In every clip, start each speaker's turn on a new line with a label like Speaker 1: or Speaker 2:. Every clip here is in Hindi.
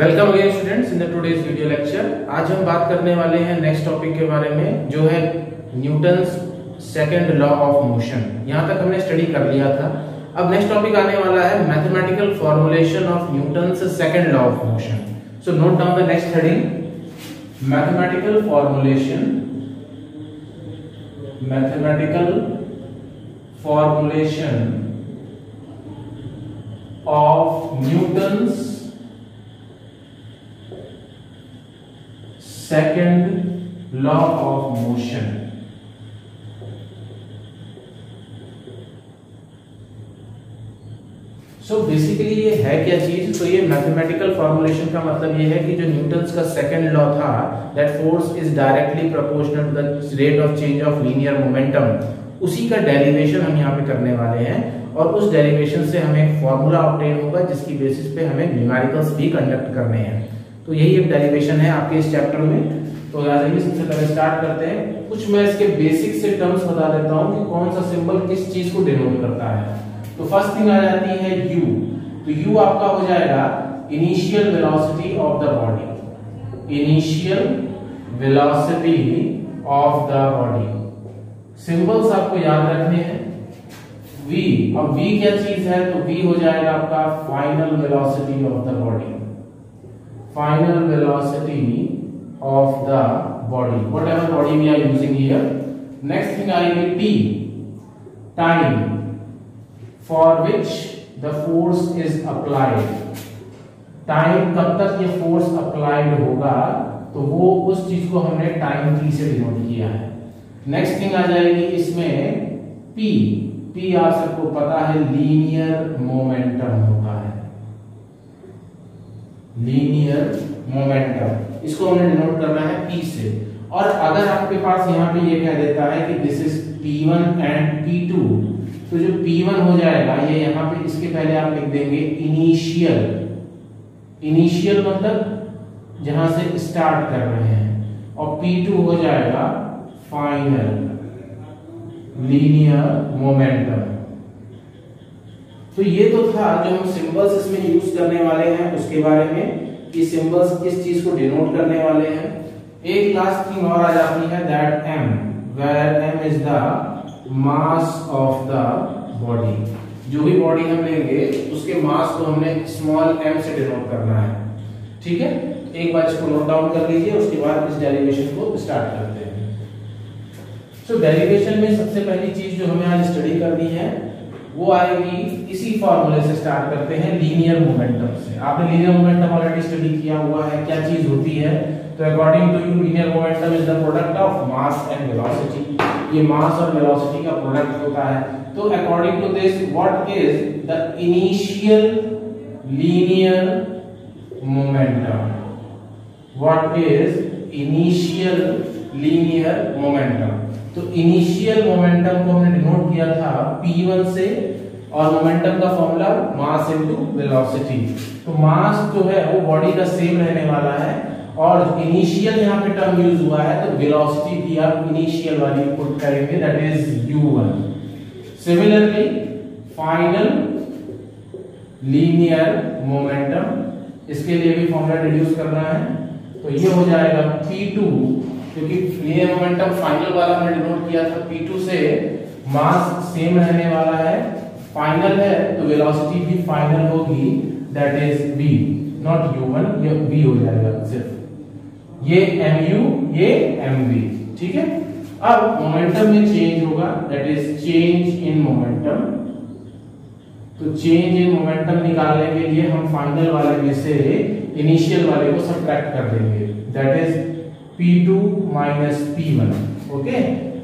Speaker 1: Welcome again students in the today's video lecture. आज हम बात करने वाले हैं नेक्स्ट टॉपिक के बारे में, जो है Newton's second law of motion. यहां तक हमने स्टडी कर लिया था। अब नेक्स्ट टॉपिक आने वाला है mathematical formulation of Newton's second law of motion. So note down the next heading, mathematical formulation of Newton's second law of motion. So basically ये है क्या चीज? तो ये मैथमेटिकल फॉर्मुलेशन का मतलब ये है कि जो न्यूटन्स का सेकंड लॉ था, that force is directly proportional to the rate of change of linear momentum, उसी का डेरिवेशन हम यहाँ पे करने वाले हैं। और उस डेरिवेशन से हमें एक फॉर्मूला ऑब्टेन होगा जिसकी बेसिस पे हमें न्यूमेरिकल्स भी कंडक्ट करने हैं। तो यही एक डेरिवेशन है आपके इस चैप्टर में। तो याद रखिए, सबसे पहले स्टार्ट करते हैं। कुछ मैं इसके बेसिक से टर्म्स बता देता हूं कि कौन सा सिंबल किस चीज को डिनोट करता है। तो फर्स्ट थिंग आ जाती है u। तो u आपका हो जाएगा initial velocity of the body, initial velocity of the body. Symbols आपको याद रखने हैं। v, अब v क्या चीज है? तो v हो जाएगा आपका final velocity of the body, final velocity of the body, whatever body we are using here. Next thing आएगी t, time for which the force is applied। Time कब तक ये फोर्स अप्लाइड होगा, तो वो उस चीज को हमने टाइम t से डिनोट किया है। नेक्स्ट थिंग आ जाएगी इसमें p। p आप सबको पता है लीनियर मोमेंटम होता है, लीनियर मोमेंटम, इसको हमने डिनोट करना है p से। और अगर आपके पास यहाँ पे ये कह देता है कि this is p1 and p2, तो जो p1 हो जाएगा ये यहाँ पे, इसके पहले आप लिख देंगे इनिशियल। इनिशियल मतलब जहां से स्टार्ट कर रहे हैं, और p2 हो जाएगा फाइनल लीनियर मोमेंटम। तो ये तो था जो हम सिंबल्स इसमें यूज करने वाले हैं उसके बारे में, कि सिंबल्स किस चीज को डिनोट करने वाले हैं। एक लास्ट थिंग और आ जाती है, that m, where m is the mass of the body. जो भी बॉडी हम लेंगे उसके मास को हमने स्मॉल m से डिनोट करना है। ठीक है, एक बार इसको नोट डाउन कर लीजिए, उसके बाद इस डेरिवेशन को स्टार्ट करते हैं। सो डेरिवेशन में सबसे पहली चीज जो हमें आज स्टडी करनी है वो आएगी, इसी फॉर्मूले से स्टार्ट करते हैं, लीनियर मोमेंटम से। आपने लीनियर मोमेंटम ऑलरेडी स्टडी किया हुआ है, क्या चीज होती है। तो according to you linear momentum is the product of mass and velocity. ये मास और वेलोसिटी का प्रोडक्ट होता है। तो according to this, what is the initial linear momentum? What is initial linear momentum? तो इनिशियल मोमेंटम को हमने डिनोट किया था p1 से, और मोमेंटम का फॉर्मूला मास इनटू वेलोसिटी। तो मास जो है वो बॉडी का सेम रहने वाला है, और इनिशियल यहाँ पे टर्म यूज हुआ है, तो वेलोसिटी भी आप इनिशियल वाली पुट करेंगे, that is u1। Similarly final linear momentum, इसके लिए भी फॉर्मूला रिड्यूस करना है। तो ये हो जाएगा p2, क्योंकि लीनियर मोमेंटम फाइनल वाला हमने डिनोट किया था p2 से, मास सेम रहने वाला है, फाइनल है तो वेलोसिटी भी फाइनल होगी, that is v, not u1, ये v हो जाएगा सिर्फ। ये mu, ये mv। ठीक है, अब मोमेंटम में चेंज होगा, that is change in momentum. तो चेंज इन मोमेंटम निकालने के लिए हम फाइनल वाले में से इनिशियल वाले को सब्ट्रैक्ट कर देंगे, that is p2 minus p1। Okay,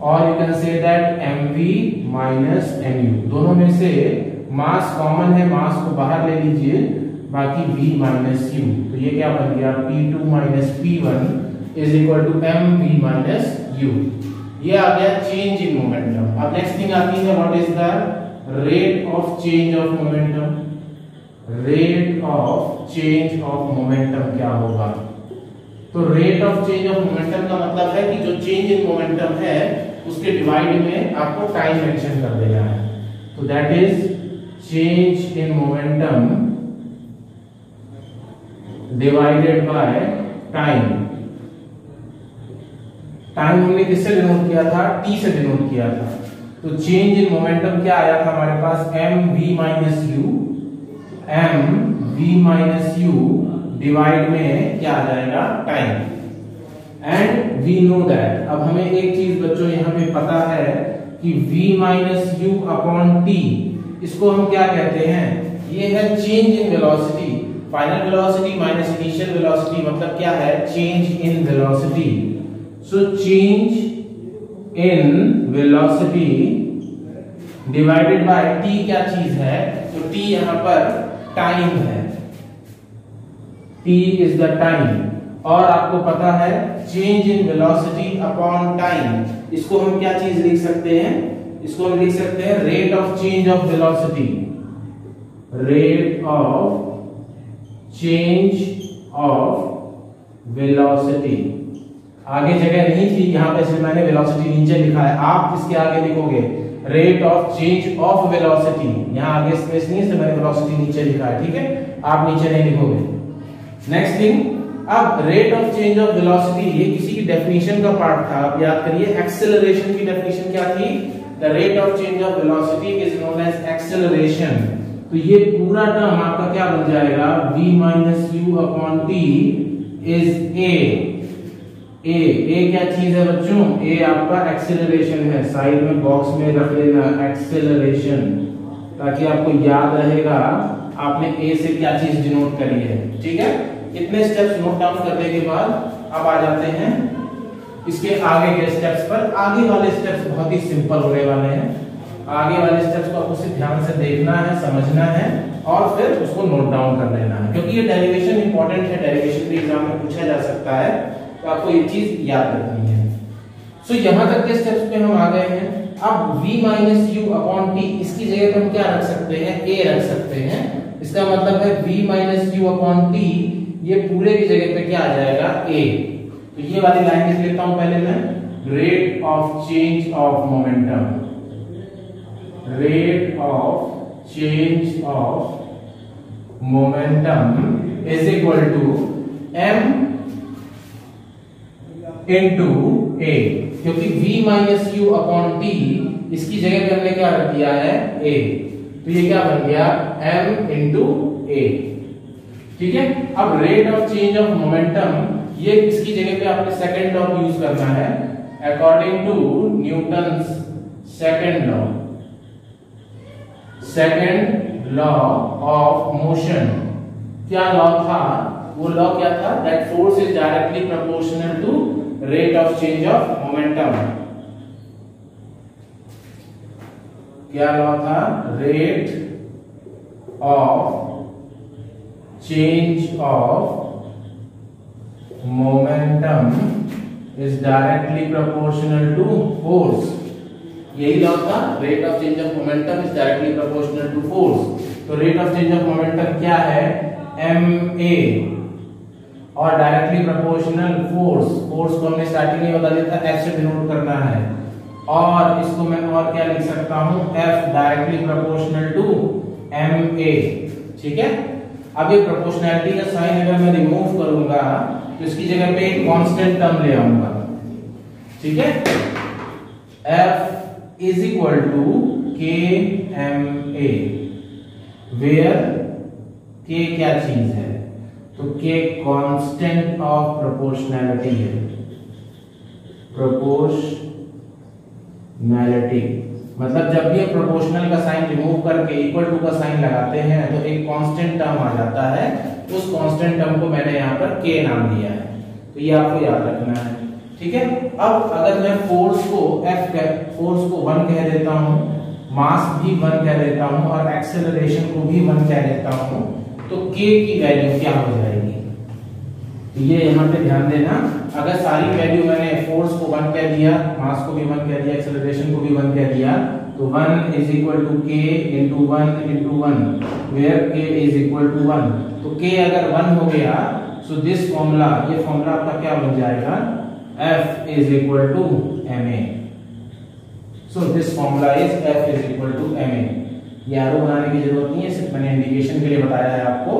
Speaker 1: और you can say that mv minus mu। दोनों में से मास कॉमन है, मास को बाहर ले लीजिए, बाकी v minus u। तो ये क्या बन गया, p2 minus p1 is equal to mv minus u। ये आ गया चेंज इन मोमेंटम। अब नेक्स्ट थिंग आती है, what is the rate of change of momentum? Rate of change of momentum क्या होगा? तो rate of change of momentum का मतलब है कि जो चेंज इन मोमेंटम है उसके डिवाइड में आपको टाइम मेंशन कर देना है। तो that is change in momentum divided by time. Time हमने किससे डिनोट किया था? टी से डिनोट किया था। तो चेंज इन मोमेंटम क्या आया था हमारे पास? M v minus u divide में क्या आ जाएगा? Time. And we know that, अब हमें एक चीज बच्चों यहाँ पे पता है कि v minus u upon T, इसको हम क्या कहते हैं? ये है change in velocity. Final velocity minus initial velocity मतलब क्या है? Change in velocity. So change in velocity divided by t क्या चीज है? तो t यहां पर टाइम है, t इज द टाइम। और आपको पता है change in velocity upon time, इसको हम क्या चीज लिख सकते हैं? इसको हम लिख सकते हैं rate of change of velocity. Rate of change of velocity. आगे जगह नहीं थी, यहां पे सिर्फ मैंने वेलोसिटी नीचे लिखा है, आप इसके आगे लिखोगे rate of change of velocity. यहां आगे स्पेस नहीं है, इसलिए मैंने वेलोसिटी नीचे लिखा है, ठीक है? आप नीचे नहीं लिखोगे। नेक्स्ट थिंग, अब rate of change of velocity ये किसी की डेफिनेशन का पार्ट था। आप याद करिए एक्सेलरेशन की डेफिनेशन क्या थी? The rate of change of velocity is known as acceleration. तो ये पूरा टर्म आपका क्या बन जाएगा? v minus u upon t is a. A क्या चीज है बच्चों? ए आपका एक्सेलरेशन है। साइड में बॉक्स में रख लेना एक्सेलरेशन, ताकि आपको याद रहेगा आपने ए से क्या चीज डिनोट करी है, ठीक है? इतने स्टेप्स नोट डाउन करने के बाद अब आ जाते हैं इसके आगे के स्टेप्स पर। आगे वाले स्टेप्स बहुत ही सिंपल होने वाले हैं। आगे वाले स्टेप्स को आपको सिर्फ ध्यान से देखना है, समझना है और फिर उसको नोट डाउन कर लेना है, क्योंकि ये डेरिवेशन इंपॉर्टेंट है। डेरिवेशन भी एग्जाम में पूछा जा सकता है, तो आपको ये चीज याद रखनी है। सो यहां तक के स्टेप्स पे हम आ गए हैं। अब v minus u upon t, इसकी जगह पर हम क्या रख सकते हैं? a रख सकते हैं। इसका मतलब है v minus u upon T, ये पूरे की जगह पे क्या आ जाएगा? a। तो ये वाली लाइन लिख लेता हूं पहले मैं, rate of change of momentum. Rate of change of momentum is equal to m into a, क्योंकि v minus u upon t इसकी जगह पे हमने क्या रख दिया है? a। तो ये क्या बन गया? m इंटू a, ठीक है? अब rate of change of momentum, ये इसकी जगह पे आपने सेकंड लॉ यूज करना है, according to Newton's second law. Second law of motion, क्या लॉ था? वो लॉ क्या था? That force is directly proportional to rate of change of momentum. क्या लॉ था? Rate of change of momentum is directly proportional to force। यही लॉ था, rate of change of momentum is directly proportional to force. तो rate of change of momentum क्या है? ma, और डायरेक्टली प्रोपोर्शनल फोर्स। फोर्स को हमने स्टार्टिंग में बता दिया था, f से डिनोट करना है। और इसको मैं और क्या लिख सकता हूं? f directly proportional to ma, ठीक है? अब ये प्रोपोर्शनैलिटी का साइन अगर मैं रिमूव करूंगा तो इसकी जगह पे एक कांस्टेंट टर्म ले आऊंगा, ठीक है? F is equal to KMA, where K क्या चीज है? तो K कांस्टेंट ऑफ प्रोपोर्शनैलिटी है। प्रोपोर्शनैलिटी मतलब जब भी प्रोपोर्शनल का साइन रिमूव करके इक्वल टू का साइन लगाते हैं तो एक कांस्टेंट टर्म आ जाता है। उस कांस्टेंट टर्म को मैंने यहाँ पर k नाम दिया है, तो ये आपको याद रखना है, ठीक है? अब अगर मैं फोर्स को 1 कह देता हूँ, मास भी 1 कह देता हूँ और एक्सेलरेशन को भी 1 कह देता हूँ, तो k की वैल्यू क्या हो जाएगी? ये यहाँ पे ध्यान देना। अगर सारी वैल्यू मैंने फोर्स को 1 कह दिया, मास को भी 1 कह दिया, एक्सेलरेशन को भी 1 कह दिया, तो 1 is equal to k into 1 into 1, where k is equal to 1। तो k अगर 1 हो गया, सो दिस फॉर्मूला, ये फॉर्मूला आपका क्या बन जाएगा? f is equal to ma। So this formula is f is equal to ma। ये एरो बनाने की जरूरत नहीं है, सिर्फ मैंने इंडिकेशन के लिए बताया है आपको।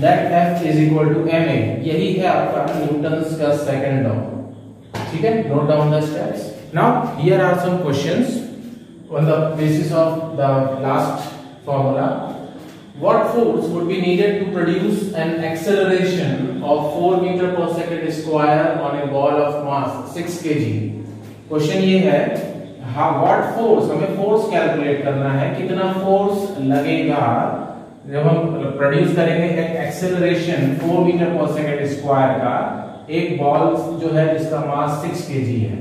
Speaker 1: That F is equal to ma। यही है आपका न्यूटन्स का सेकंड लॉ। ठीक है, note down the steps. Now here are some questions on the basis of the last formula. What force would be needed to produce an acceleration of 4 meter per second square on a ball of mass 6 kg? Question ये है, what force, हमें फोर्स कैलकुलेट करना है, कितना फोर्स लगेगा जब हम प्रोड्यूस करेंगे एक acceleration 4 metre per second square का एक बॉल जो है जिसका मास 6 kg है।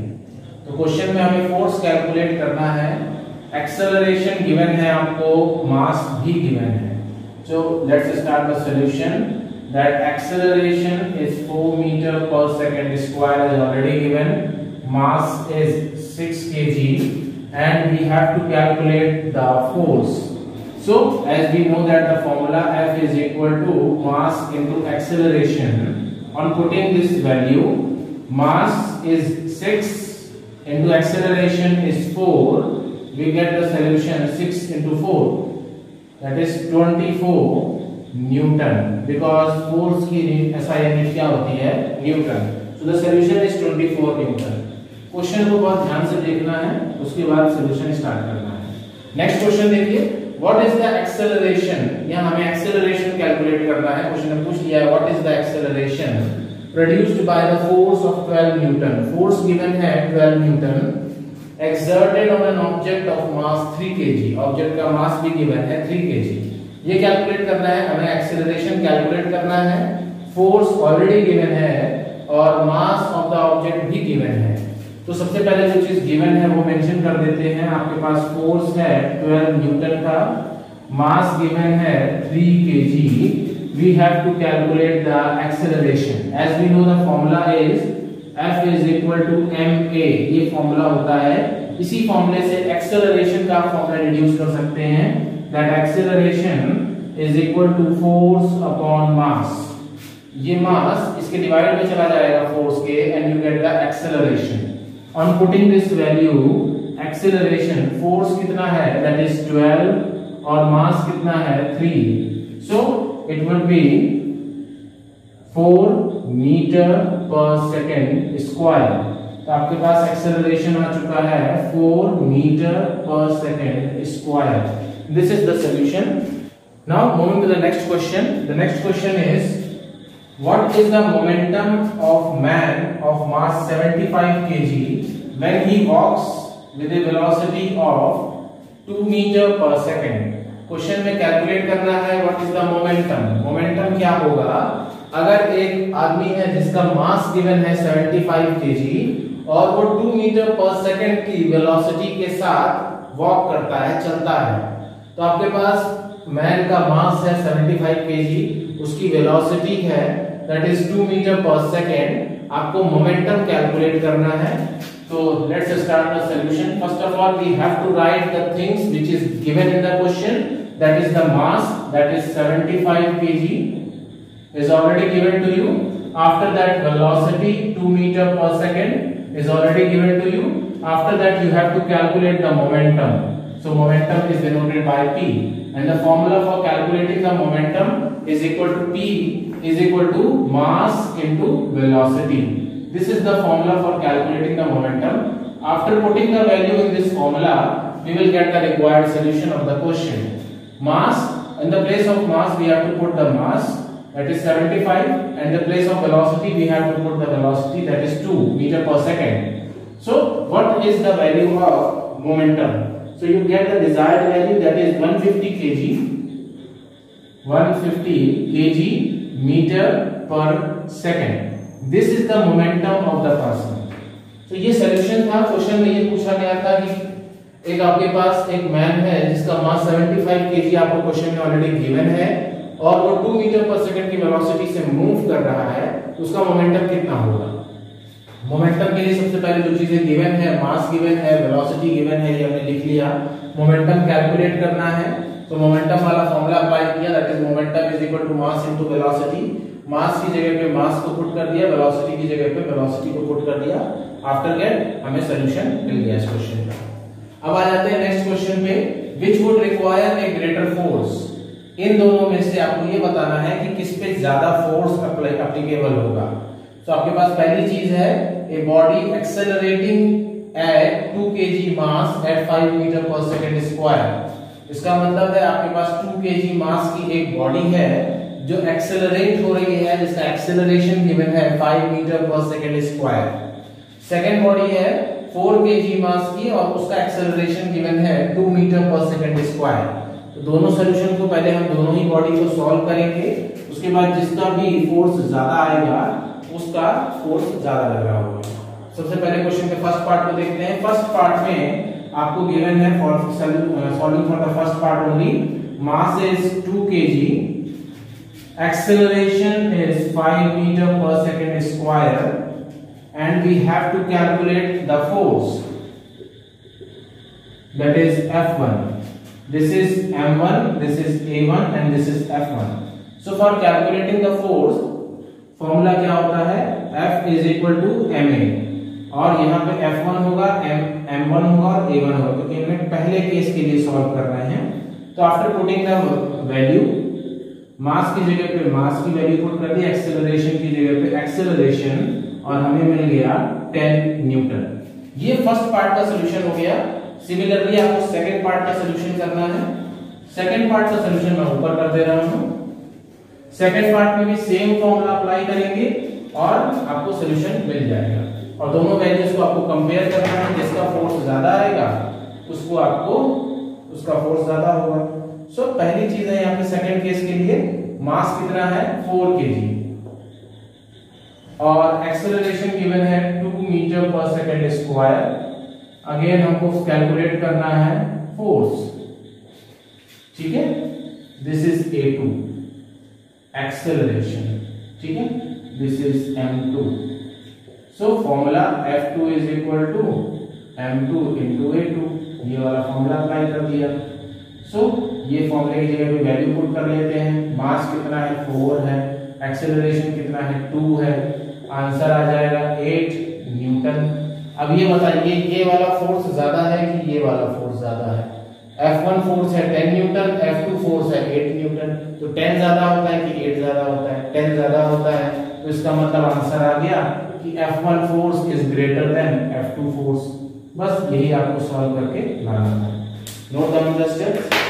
Speaker 1: तो क्वेश्चन में हमें फोर्स कैलकुलेट करना है, एक्सेलरेशन गिवन है आपको, मास भी गिवन है। So let's start the solution. That acceleration is 4 meter per second square is already given. Mass is 6 kg and we have to calculate the force. So as we know that the formula F is equal to mass into acceleration. On putting this value, mass is 6 into acceleration is 4. We get the solution 6 into 4, that is 24 Newton, because force की SI यूनिट क्या होती है, Newton. So the solution is 24 Newton। Question को बहुत ध्यान से देखना है, उसके बाद सॉल्यूशन स्टार्ट करना है। नेक्स्ट क्वेश्चन देखिए, व्हाट इज द एक्सेलरेशन, यहाँ हमें एक्सेलरेशन कैलकुलेट करना है। क्वेश्चन में पूछ लिया है what is the acceleration produced by the force of 12 Newton. Force given है 12 Newton exerted on an object of mass 3 kg। Object का मास भी गिवन है 3 kg। ये कैलकुलेट करना है हमें, एक्सेलरेशन कैलकुलेट करना है, फोर्स ऑलरेडी गिवन है और मास ऑफ द ऑब्जेक्ट भी गिवन है। तो सबसे पहले जो चीज गिवन है वो मेंशन कर देते हैं। आपके पास फोर्स है 12 न्यूटन का, मास गिवन है 3 kg। We have to calculate the acceleration. As we know the formula is F is equal to ma। ये फॉर्मूला होता है, इसी फॉर्मूले से एक्सेलरेशन का फॉर्मूला रिड्यूस कर सकते हैं। That acceleration is equal to force upon mass. ये मास इसके डिवाइड में चला जाएगा फोर्स के, and you get the acceleration. On putting this value, acceleration force कितना है, दैट इज 12 और मास कितना है 3। So it will be 4 metre per second square. तो आपके पास एक्सेलरेशन आ चुका है 4 metre per second square. This is the solution. Now moving to the next question. The next question is what is the momentum of man of mass 75 kg when he walks with a velocity of 2 metre per second. Question में कैलकुलेट करना है what is the momentum. Momentum क्या होगा, अगर एक आदमी है जिसका मास गिवन है 75 kg और वो 2 मीटर पर सेकंड की वेलोसिटी के साथ वॉक करता है, चलता है, तो आपके पास मैन का मास है 75 kg, उसकी वेलोसिटी है that is 2 metre per second. आपको मोमेंटम कैलकुलेट करना है। तो let's start the solution. First of all we have to write the things which is given in the question, that is the mass, that is 75 kg is already given to you. After that velocity 2 meter per second is already given to you. After that you have to calculate the momentum. So momentum is denoted by P, and the formula for calculating the momentum is equal to P is equal to mass into velocity. This is the formula for calculating the momentum. After putting the value in this formula, we will get the required solution of the question. Mass, in the place of mass we have to put the mass, that is 75, and the place of velocity we have to put the velocity, that is 2 meter per second. So what is the value of momentum? So you get the desired value, that is 150 kg, 150 kg meter per second. This is the momentum of the person. तो ये सॉल्यूशन था। क्वेश्चन में ये पूछा गया था कि एक आपके पास एक मैन है जिसका मास 75 kg आपको क्वेश्चन में ऑलरेडी गिवन है और वो 2 मीटर पर सेकंड की वेलोसिटी से मूव कर रहा है, तो उसका मोमेंटम कितना होगा। मोमेंटम के लिए सबसे पहले जो चीजें गिवन है, मास गिवन है, वेलोसिटी गिवन है, ये हमने लिख लिया। मोमेंटम कैलकुलेट करना है, तो मोमेंटम वाला फॉर्मूला अप्लाई किया, that is momentum is equal to mass into velocity. Mass की जगह पे मास को पुट कर दिया, वेलोसिटी की जगह पे वेलोसिटी को पुट कर दिया। आफ्टर दैट हमें सॉल्यूशन मिल गया इस क्वेश्चन का। अब आ जाते हैं नेक्स्ट क्वेश्चन पे, which would require a greater force. इन दोनों में से आपको ये बताना है कि किस पे ज्यादा फोर्स एप्लीकेबल होगा। तो आपके पास पहली चीज है a body accelerating at 2 kg mass at 5 metre per second square. इसका मतलब है आपके पास 2 kg मास की एक बॉडी है जो एक्सेलरेट हो रही है, जिसका एक्सेलरेशन गिवन है 5 metre per second square. Second body है 4 kg मास की और उसका एक्सेलरेशन गिवन है 2 मीटर पर सेकंड स्क्वायर। तो दोनों सॉल्यूशन को पहले हम दोनों ही बॉडी को सॉल्व करेंगे, उसके बाद जिसका भी फोर्स ज्यादा आएगा उसका फोर्स ज्यादा लग रहा होगा। सबसे पहले क्वेश्चन के फर्स्ट पार्ट को देखते हैं। फर्स्ट पार्ट में आपको गिवन है solving for the first part only, mass is 2 kg, acceleration is 5 meter per second square and we have to calculate the force, that is F1. This is M1, this is A1 and this is F1. So for calculating the force formula क्या होता है, F is equal to ma, और यहाँ पे F1 होगा, M1 होगा और A1 होगा, क्योंकि हमने पहले केस के लिए सॉल्व कर रहे हैं। तो आफ्टर पुटिंग द वैल्यू, मास की जगह पे मास की वैल्यू पुट कर दी, एक्सेलरेशन की जगह पे एक्सेलरेशन, और हमें मिल गया 10 न्यूटन। ये फर्स्ट पार्ट का सॉल्यूशन हो गया। सिमिलरली आपको सेकंड पार्ट का सॉल्यूशन करना है। सेकंड पार्ट का सॉल्यूशन मैं ऊपर कर दे रहा हूं। सेकंड पार्ट में भी सेम फॉर्मूला अप्लाई करेंगे और आपको सॉल्यूशन मिल जाएगा, और दोनों वैल्यूज को आपको कंपेयर करना है। जिसका फोर्स ज्यादा आएगा उसको आपको उसका फोर्स ज्यादा होगा। सो पहली चीज है यहाँ पे सेकंड केस के लिए, मास कितना है 4 kg और एक्सेलरेशन गिवन है 2 metre per second square. Again हमको कैलकुलेट करना है फोर्स, ठीक है। दिस इज A2 एक्सेलरेशन, ठीक है, this is M2। So formula F2 is equal to M2 into A2, ये वाला फॉर्मूला अप्लाई कर दिया। सो ये फॉर्मूले की जगह पे वैल्यू पुट कर लेते हैं। मास कितना है 4 है, एक्सेलरेशन कितना है 2 है, आंसर आ जाएगा 8 न्यूटन। अब ये बताइए ये वाला फोर्स ज्यादा है कि ये वाला फोर्स ज्यादा है। F1 फोर्स है 10 न्यूटन, F2 फोर्स है 8 न्यूटन। तो 10 ज्यादा होता है कि 8 ज्यादा होता है? 10 ज्यादा होता है, तो इसका मतलब आंसर आ गया कि F1 force is greater than F2 force. बस यही आपको सॉल्व करके लाना है। Note down the steps.